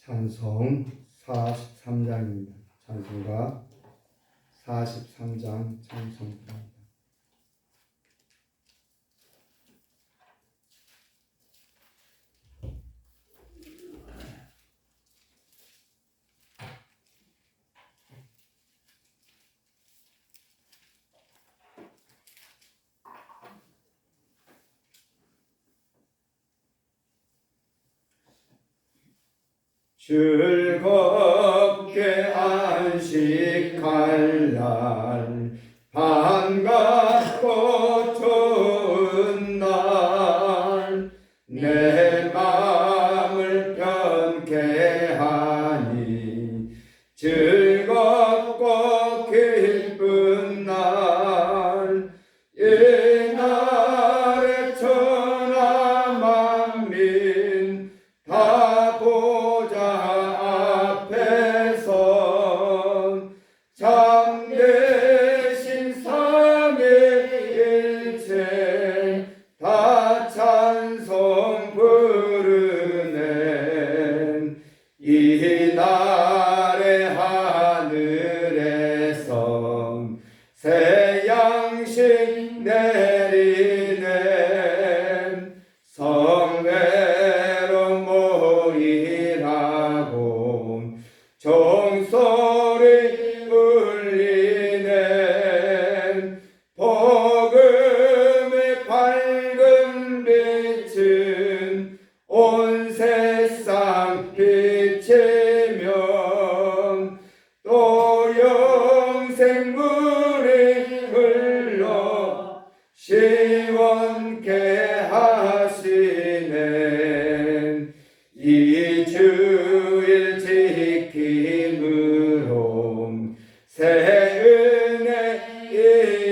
찬송 43장입니다. 찬송가 43장 찬송입니다. 즐겁게 안식할 날 반갑고 좋은 날 내 마음을 편케 하니 즐겁고 기쁜 날 이날에 천하 만민 다 보자 앞에서 참되신 삼위일체 다 찬송 부르네. 이날의 하늘에서 새 양식 내리네. 성회로 모이라고 종소리 울리네. 복음의 밝은 빛은 온 세상 비치며 또 영생물이 흘러 시원케 하시네. 이 주일 지킴으로 새 은혜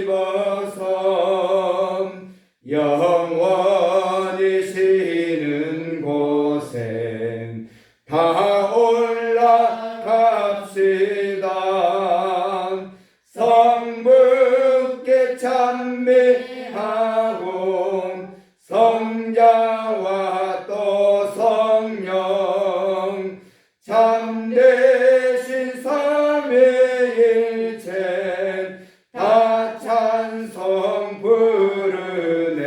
입어서 영원히 쉬는 곳에 다 올라갑시다. 성부께 찬미하고 성자와 또 성령 참되신 삼위일체 다 찬송 부르네.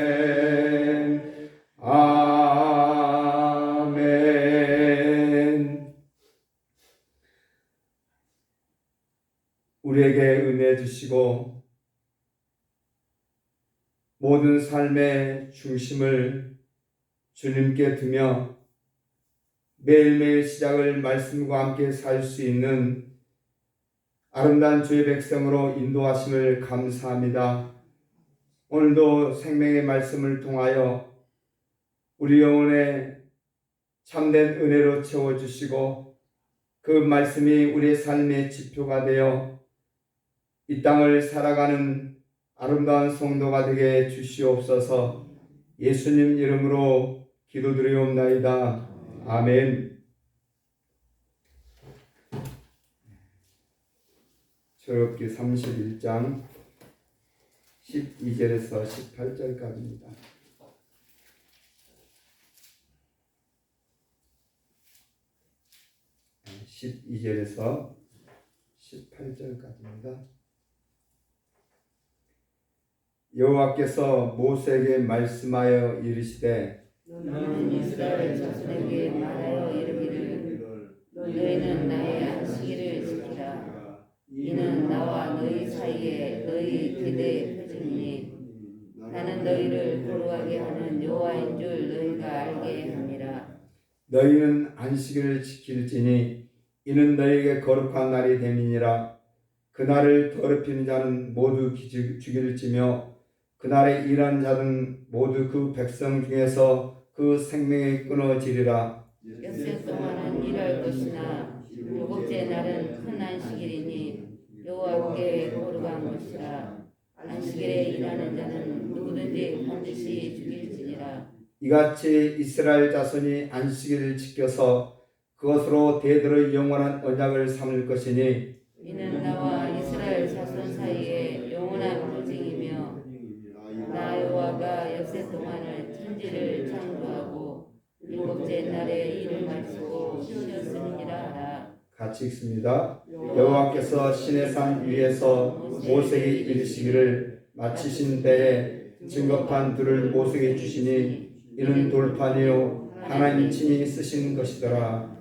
아멘. 우리에게 은혜 주시고 모든 삶의 중심을 주님께 두며 매일매일 시작을 말씀과 함께 살 수 있는 아름다운 주의 백성으로 인도하심을 감사합니다. 오늘도 생명의 말씀을 통하여 우리 영혼에 참된 은혜로 채워주시고 그 말씀이 우리의 삶의 지표가 되어 이 땅을 살아가는 아름다운 성도가 되게 주시옵소서. 예수님 이름으로 기도드리옵나이다. 아멘. 출애굽기 31장 12절에서 18절까지입니다. 네, 12절에서 18절까지입니다. 여호와께서 모세에게 말씀하여 이르시되 너는 이스라엘 자손에게 말하여 이르기를 너희는 나의 안식일을 지키라. 이는 나와 너희 사이에 너희 대대의 표징이니 나는 너희를 거룩하게 하는 여호와인 줄 너희가 알게 함이라. 너희는 안식일을 지킬지니 이는 너희에게 거룩한 날이 됨이니라. 그날을 더럽히는 자는 모두 죽일지며 그날에 일한 자는 모두 그 백성 중에서 그 생명이 끊어지리라. 엿새 동안은 일할 것이나 일곱째 날은 큰 안식일이니 여호와께 거룩한 것이라. 안식일에 일하는 자는 누구든지 반드시 죽일지니라. 이같이 이스라엘 자손이 안식일을 지켜서 그것으로 대대로 영원한 언약을 삼을 것이니 이는 나와 이스라엘 자손 사이에 영원한 표징이며 나 여호와가 엿새 동안을 천지를 창조하고 일곱째 날에 일을 마치고 쉬었으니 같이 읽습니다. 여호와께서 시내산 위에서 모세에게 이르시기를 마치신 때에 증거판 둘을 모세에게 주시니 이는 돌판이요 하나님 친히 쓰신 것이더라.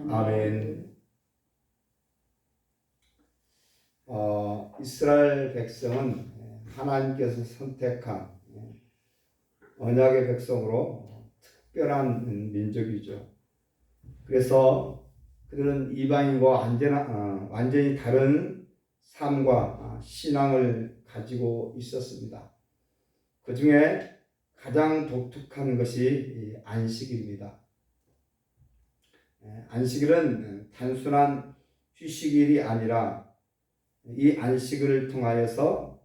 아멘. 이스라엘 백성은 하나님께서 선택한 언약의 백성으로 특별한 민족이죠. 그래서 그들은 이방인과 완전히 다른 삶과 신앙을 가지고 있었습니다. 그 중에 가장 독특한 것이 안식일입니다. 안식일은 단순한 휴식일이 아니라 이 안식일을 통하여서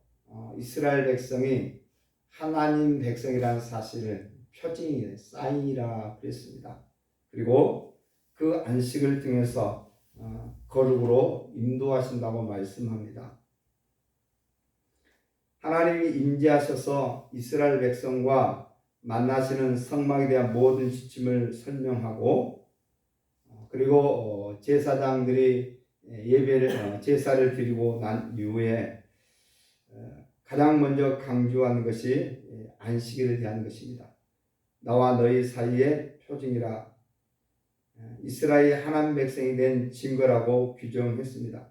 이스라엘 백성이 하나님 백성이라는 사실을 표징이 사인이라 그랬습니다. 그리고 그 안식을 통해서 거룩으로 인도하신다고 말씀합니다. 하나님이 임재하셔서 이스라엘 백성과 만나시는 성막에 대한 모든 지침을 설명하고 그리고 제사장들이 제사를 드리고 난 이후에 가장 먼저 강조한 것이 안식일에 대한 것입니다. 나와 너희 사이의 표징이라 이스라엘 하나님 백성이 된 증거라고 규정했습니다.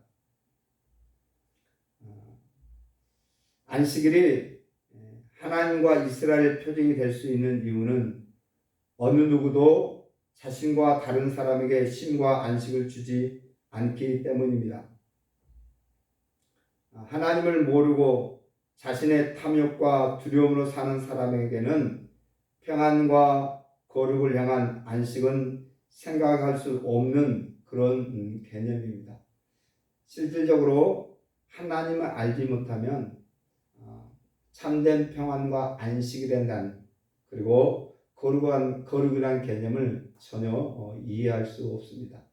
안식일이 하나님과 이스라엘 표징이 될 수 있는 이유는 어느 누구도 자신과 다른 사람에게 쉼과 안식을 주지 않기 때문입니다. 하나님을 모르고 자신의 탐욕과 두려움으로 사는 사람에게는 평안과 거룩을 향한 안식은 생각할 수 없는 그런 개념입니다. 실질적으로 하나님을 알지 못하면 참된 평안과 안식이 된다는 그리고 거룩이라는 개념을 전혀 이해할 수 없습니다.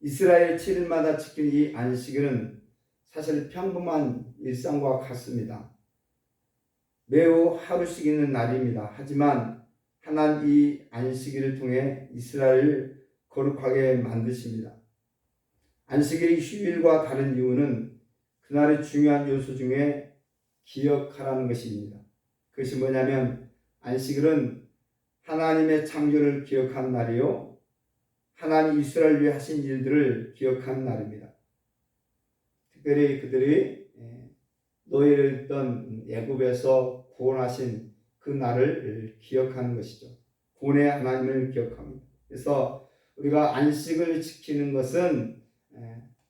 이스라엘 7일마다 지킨 이 안식일은 사실 평범한 일상과 같습니다. 매우 하루씩 있는 날입니다. 하지만 하나님 이 안식일을 통해 이스라엘을 거룩하게 만드십니다. 안식일이 휴일과 다른 이유는 그날의 중요한 요소 중에 기억하라는 것입니다. 그것이 뭐냐면 안식일은 하나님의 창조를 기억한 날이요 하나님 이스라엘 위해 하신 일들을 기억하는 날입니다. 특별히 그들이 노예를 있던 애굽에서 구원하신 그 날을 기억하는 것이죠. 구원의 하나님을 기억합니다. 그래서 우리가 안식을 지키는 것은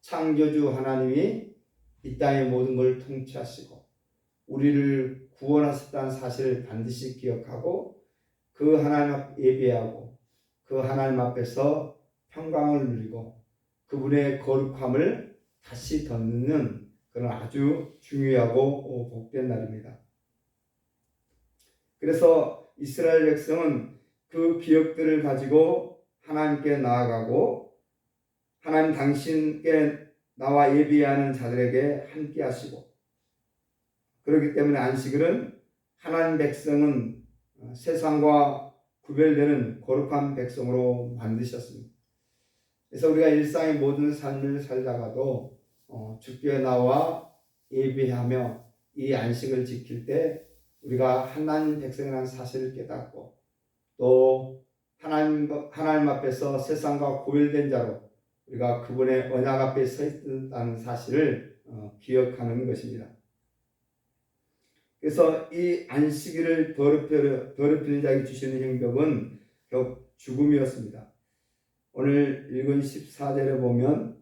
창조주 하나님이 이 땅의 모든 걸 통치하시고 우리를 구원하셨다는 사실을 반드시 기억하고 그 하나님 앞에 예배하고 그 하나님 앞에서 평강을 누리고 그분의 거룩함을 다시 덧는 그런 아주 중요하고 복된 날입니다. 그래서 이스라엘 백성은 그 기억들을 가지고 하나님께 나아가고 하나님 당신께 나와 예비하는 자들에게 함께 하시고 그렇기 때문에 안식일은 하나님 백성은 세상과 구별되는 거룩한 백성으로 만드셨습니다. 그래서 우리가 일상의 모든 삶을 살다가도 주께 나와 예배하며 이 안식을 지킬 때 우리가 하나님 백성이라는 사실을 깨닫고 또 하나님 앞에서 세상과 구별된 자로 우리가 그분의 언약 앞에 서 있다는 사실을 기억하는 것입니다. 그래서 이 안식일을 더럽히는 자에게 주시는 형벌은 결국 죽음이었습니다. 오늘 읽은 14절에 보면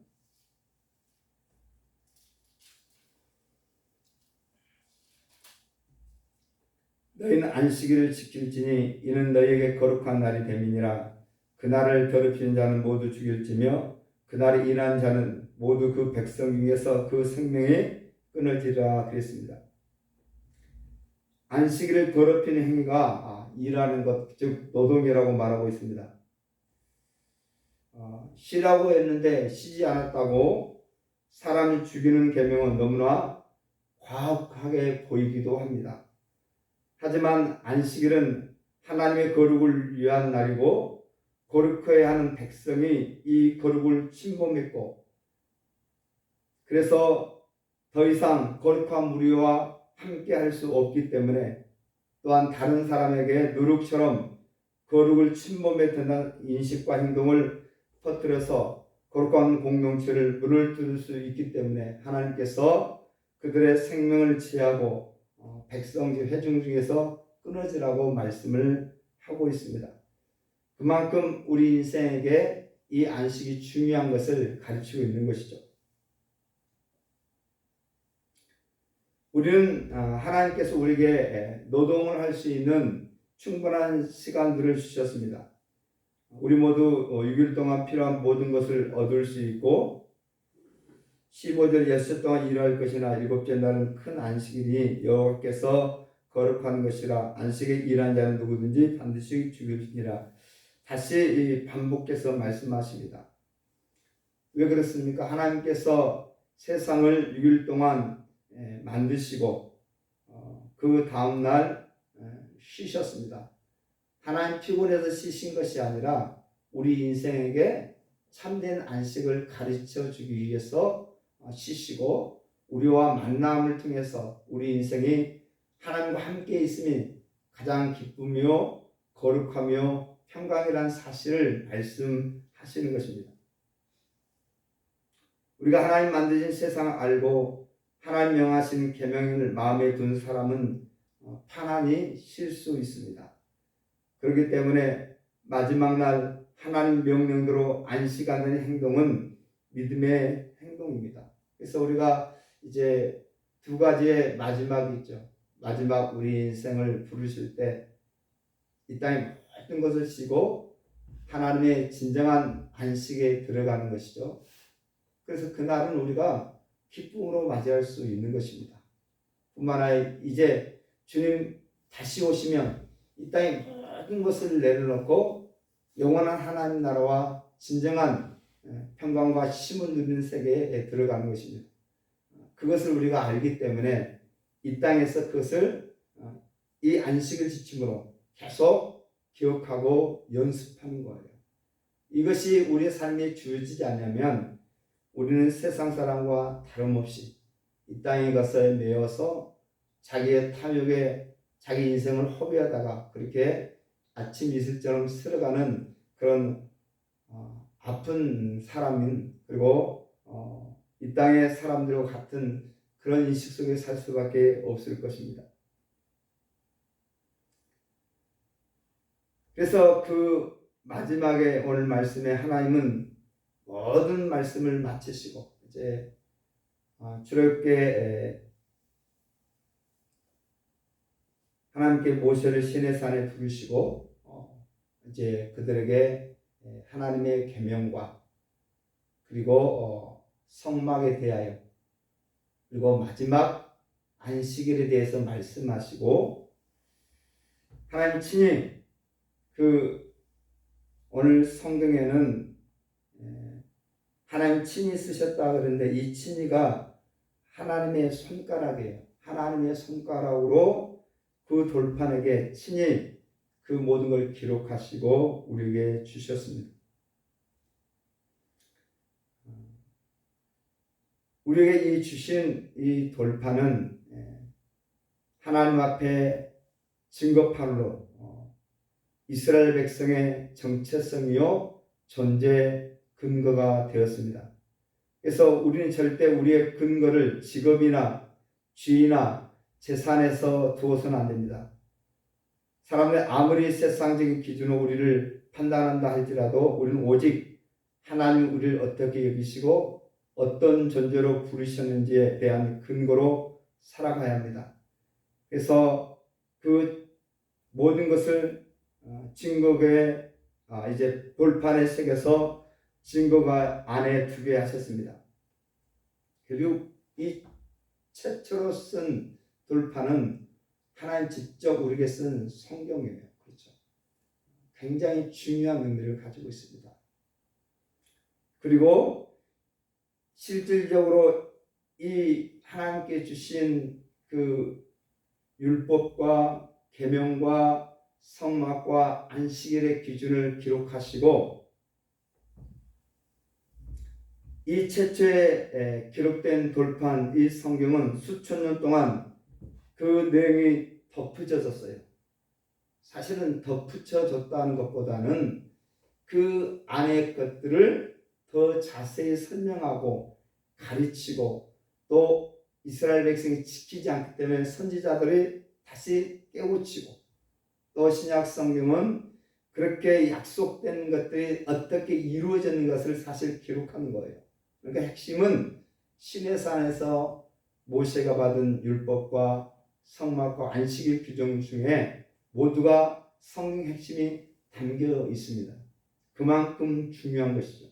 너희는 안식일을 지킬지니 이는 너희에게 거룩한 날이 됨이니라. 그날을 더럽히는 자는 모두 죽일지며 그날에 일하는 자는 모두 그 백성 중에서 그 생명이 끊어지리라 그랬습니다. 안식일을 더럽히는 행위가 일하는 것, 즉 노동이라고 말하고 있습니다. 쉬라고 했는데 쉬지 않았다고 사람이 죽이는 계명은 너무나 과학하게 보이기도 합니다. 하지만 안식일은 하나님의 거룩을 위한 날이고 거룩해야 하는 백성이 이 거룩을 침범했고, 그래서 더 이상 거룩한 우리와 함께 할 수 없기 때문에 또한 다른 사람에게 누룩처럼 거룩을 침범했다는 인식과 행동을 퍼뜨려서 거룩한 공동체를 문을 뚫을 수 있기 때문에 하나님께서 그들의 생명을 취하고 백성 회중 중에서 끊어지라고 말씀을 하고 있습니다. 그만큼 우리 인생에게 이 안식이 중요한 것을 가르치고 있는 것이죠. 우리는 하나님께서 우리에게 노동을 할 수 있는 충분한 시간들을 주셨습니다. 우리 모두 6일 동안 필요한 모든 것을 얻을 수 있고 15절 6일 동안 일할 것이나 일곱째 날은 큰 안식이니 여호와께서 거룩한 것이라 안식에 일한 자는 누구든지 반드시 죽일지니라. 다시 반복해서 말씀하십니다. 왜 그렇습니까? 하나님께서 세상을 6일 동안 만드시고 그 다음날 쉬셨습니다. 하나님 피곤해서 쉬신 것이 아니라 우리 인생에게 참된 안식을 가르쳐 주기 위해서 쉬시고 우리와 만남을 통해서 우리 인생이 하나님과 함께 있음이 가장 기쁘며 거룩하며 평강이라는 사실을 말씀하시는 것입니다. 우리가 하나님 만드신 세상을 알고 하나님 명하신 계명을 마음에 둔 사람은 편안히 쉴 수 있습니다. 그렇기 때문에 마지막 날 하나님 명령대로 안식하는 행동은 믿음의 행동입니다. 그래서 우리가 이제 두 가지의 마지막이 있죠. 마지막 우리 인생을 부르실 때 이 땅에 모든 것을 쉬고 하나님의 진정한 안식에 들어가는 것이죠. 그래서 그날은 우리가 기쁨으로 맞이할 수 있는 것입니다. 뿐만 아니라 이제 주님 다시 오시면 이 땅에 모든 것을 내려놓고 영원한 하나님 나라와 진정한 평강과 쉼을 누리는 세계에 들어가는 것입니다. 그것을 우리가 알기 때문에 이 땅에서 그것을 이 안식을 지침으로 계속 기억하고 연습하는 거예요. 이것이 우리의 삶에 주어지지 않으면 우리는 세상 사람과 다름없이 이 땅의 것에 매여서 자기의 탐욕에 자기 인생을 허비하다가 그렇게 아침 이슬처럼 쓸어가는 그런 아픈 사람인 그리고 이 땅의 사람들과 같은 그런 인식 속에 살 수밖에 없을 것입니다. 그래서 그 마지막에 오늘 말씀에 하나님은 모든 말씀을 마치시고 이제 출애굽기에 하나님께 모세를 시내산에 부르시고 이제 그들에게 하나님의 계명과 그리고 성막에 대하여 그리고 마지막 안식일에 대해서 말씀하시고 하나님 친히 그 오늘 성경에는 하나님 친히 쓰셨다 그러는데 이 친히가 하나님의 손가락이에요. 하나님의 손가락으로 그 돌판에게 친히 그 모든 걸 기록하시고 우리에게 주셨습니다. 우리에게 이 주신 이 돌판은 하나님 앞에 증거판으로 이스라엘 백성의 정체성이요 존재 근거가 되었습니다. 그래서 우리는 절대 우리의 근거를 직업이나 지위나 재산에서 두어서는 안 됩니다. 사람들이 아무리 세상적인 기준으로 우리를 판단한다 할지라도 우리는 오직 하나님 우리를 어떻게 여기시고 어떤 존재로 부르셨는지에 대한 근거로 살아가야 합니다. 그래서 그 모든 것을 증거에 이제 돌판에 새겨서 증거가 안에 두게 하셨습니다. 그리고 이 최초로 쓴 돌판은 하나님 직접 우리에게 쓴 성경이에요. 그렇죠? 굉장히 중요한 의미를 가지고 있습니다. 그리고 실질적으로 이 하나님께 주신 그 율법과 계명과 성막과 안식일의 기준을 기록하시고 이 최초에 기록된 돌판 이 성경은 수천 년 동안 그 내용이 덧붙여졌어요. 사실은 덧붙여졌다는 것보다는 그 안의 것들을 더 자세히 설명하고 가르치고 또 이스라엘 백성이 지키지 않기 때문에 선지자들이 다시 깨우치고 또 신약 성경은 그렇게 약속된 것들이 어떻게 이루어지는 것을 사실 기록하는 거예요. 그러니까 핵심은 시내산에서 모세가 받은 율법과 성막과 안식일 규정 중에 모두가 성경 핵심이 담겨 있습니다. 그만큼 중요한 것이죠.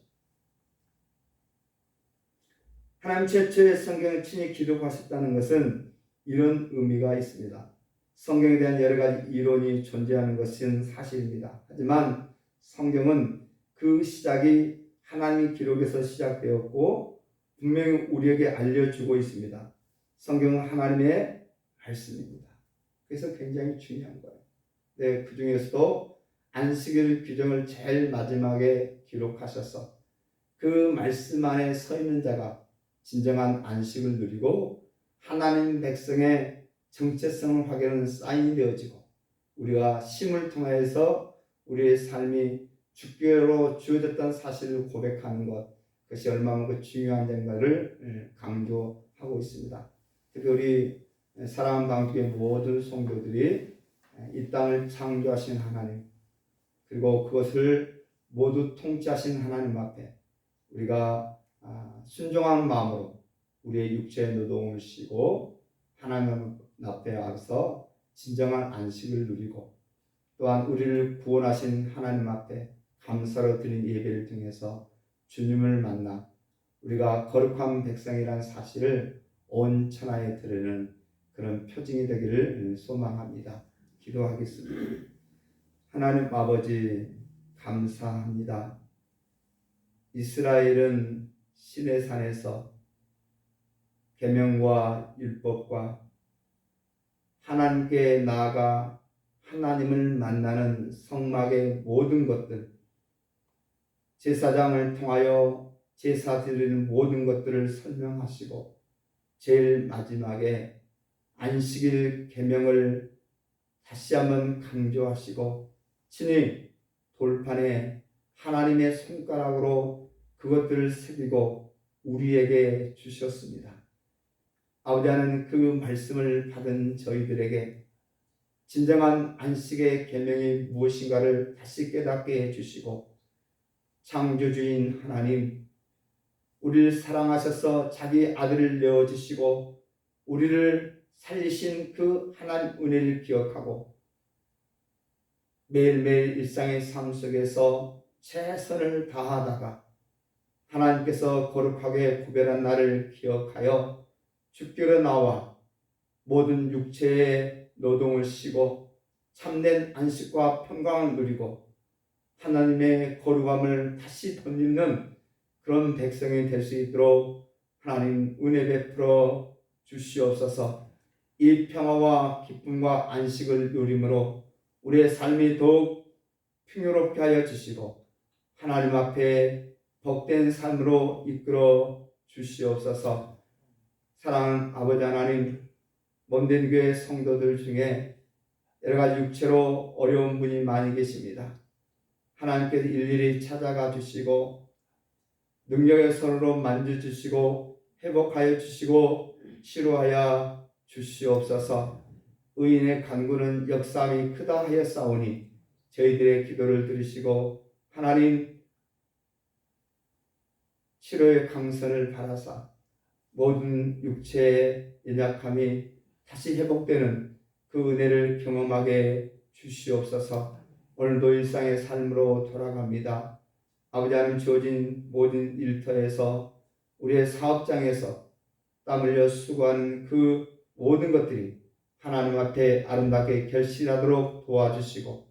하나님 최초의 성경을 친히 기록하셨다는 것은 이런 의미가 있습니다. 성경에 대한 여러 가지 이론이 존재하는 것은 사실입니다. 하지만 성경은 그 시작이 하나님의 기록에서 시작되었고 분명히 우리에게 알려주고 있습니다. 성경은 하나님의 말씀입니다. 그래서 굉장히 중요한 거예요. 네, 그 중에서도 안식일 규정을 제일 마지막에 기록하셔서 그 말씀 안에 서 있는 자가 진정한 안식을 누리고 하나님 백성의 정체성을 확인하는 사인이 되어지고 우리가 쉼을 통해서 우리의 삶이 주께로 주어졌다는 사실을 고백하는 것, 그것이 얼마나 중요한 점인가를 강조하고 있습니다. 특히 우리 사랑하는 방주의 모든 성도들이 이 땅을 창조하신 하나님 그리고 그것을 모두 통치하신 하나님 앞에 우리가 순종한 마음으로 우리의 육체의 노동을 쉬고 하나님 앞에 와서 진정한 안식을 누리고 또한 우리를 구원하신 하나님 앞에 감사로 드린 예배를 통해서 주님을 만나 우리가 거룩한 백성이라는 사실을 온 천하에 드리는 그런 표징이 되기를 소망합니다. 기도하겠습니다. 하나님 아버지 감사합니다. 이스라엘은 시내산에서 계명과 율법과 하나님께 나아가 하나님을 만나는 성막의 모든 것들, 제사장을 통하여 제사 드리는 모든 것들을 설명하시고 제일 마지막에 안식일 계명을 다시 한번 강조하시고 친히 돌판에 하나님의 손가락으로 그것들을 새기고 우리에게 주셨습니다. 아버지 하나님 그 말씀을 받은 저희들에게 진정한 안식의 계명이 무엇인가를 다시 깨닫게 해주시고 창조주인 하나님 우리를 사랑하셔서 자기 아들을 내어주시고 우리를 살리신 그 하나님 은혜를 기억하고 매일매일 일상의 삶 속에서 최선을 다하다가 하나님께서 거룩하게 구별한 나를 기억하여 주께로 나와 모든 육체의 노동을 쉬고 참된 안식과 평강을 누리고 하나님의 거룩함을 다시 덧입는 그런 백성이 될 수 있도록 하나님 은혜 베풀어 주시옵소서. 이 평화와 기쁨과 안식을 누림으로 우리의 삶이 더욱 풍요롭게 하여 주시고 하나님 앞에 복된 삶으로 이끌어 주시옵소서. 사랑하는 아버지 하나님, 먼된 교회 성도들 중에 여러 가지 육체로 어려운 분이 많이 계십니다. 하나님께서 일일이 찾아가 주시고 능력의 손으로 만져주시고 회복하여 주시고 치료하여 주시옵소서. 의인의 간구는 역사함이 크다 하였사오니 저희들의 기도를 들으시고 하나님 치료의 강선을 바라사 모든 육체의 연약함이 다시 회복되는 그 은혜를 경험하게 주시옵소서. 오늘도 일상의 삶으로 돌아갑니다. 아버지 하나님 주어진 모든 일터에서 우리의 사업장에서 땀 흘려 수고하는 그 모든 것들이 하나님 앞에 아름답게 결실하도록 도와주시고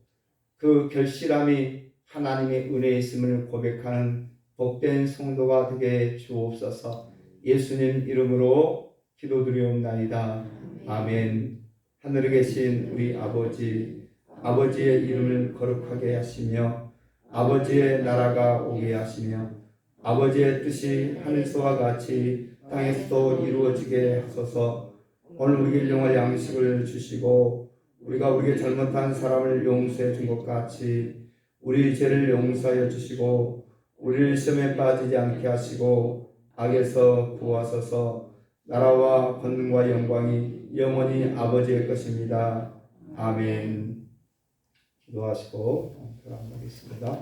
그 결실함이 하나님의 은혜에 있음을 고백하는 복된 성도가 되게 주옵소서. 예수님 이름으로 기도드리옵나이다. 아멘. 하늘에 계신 우리 아버지 아버지의 이름을 거룩하게 하시며 아버지의 나라가 오게 하시며 아버지의 뜻이 하늘서와 같이 땅에서도 이루어지게 하소서. 오늘 우리에게 일용할 양식을 주시고 우리가 우리에게 잘못한 사람을 용서해 준 것 같이 우리 죄를 용서하여 주시고 우리를 시험에 빠지지 않게 하시고 악에서 구하소서. 나라와 권능과 영광이 영원히 아버지의 것입니다. 아멘. 기도하시고 들어가겠습니다.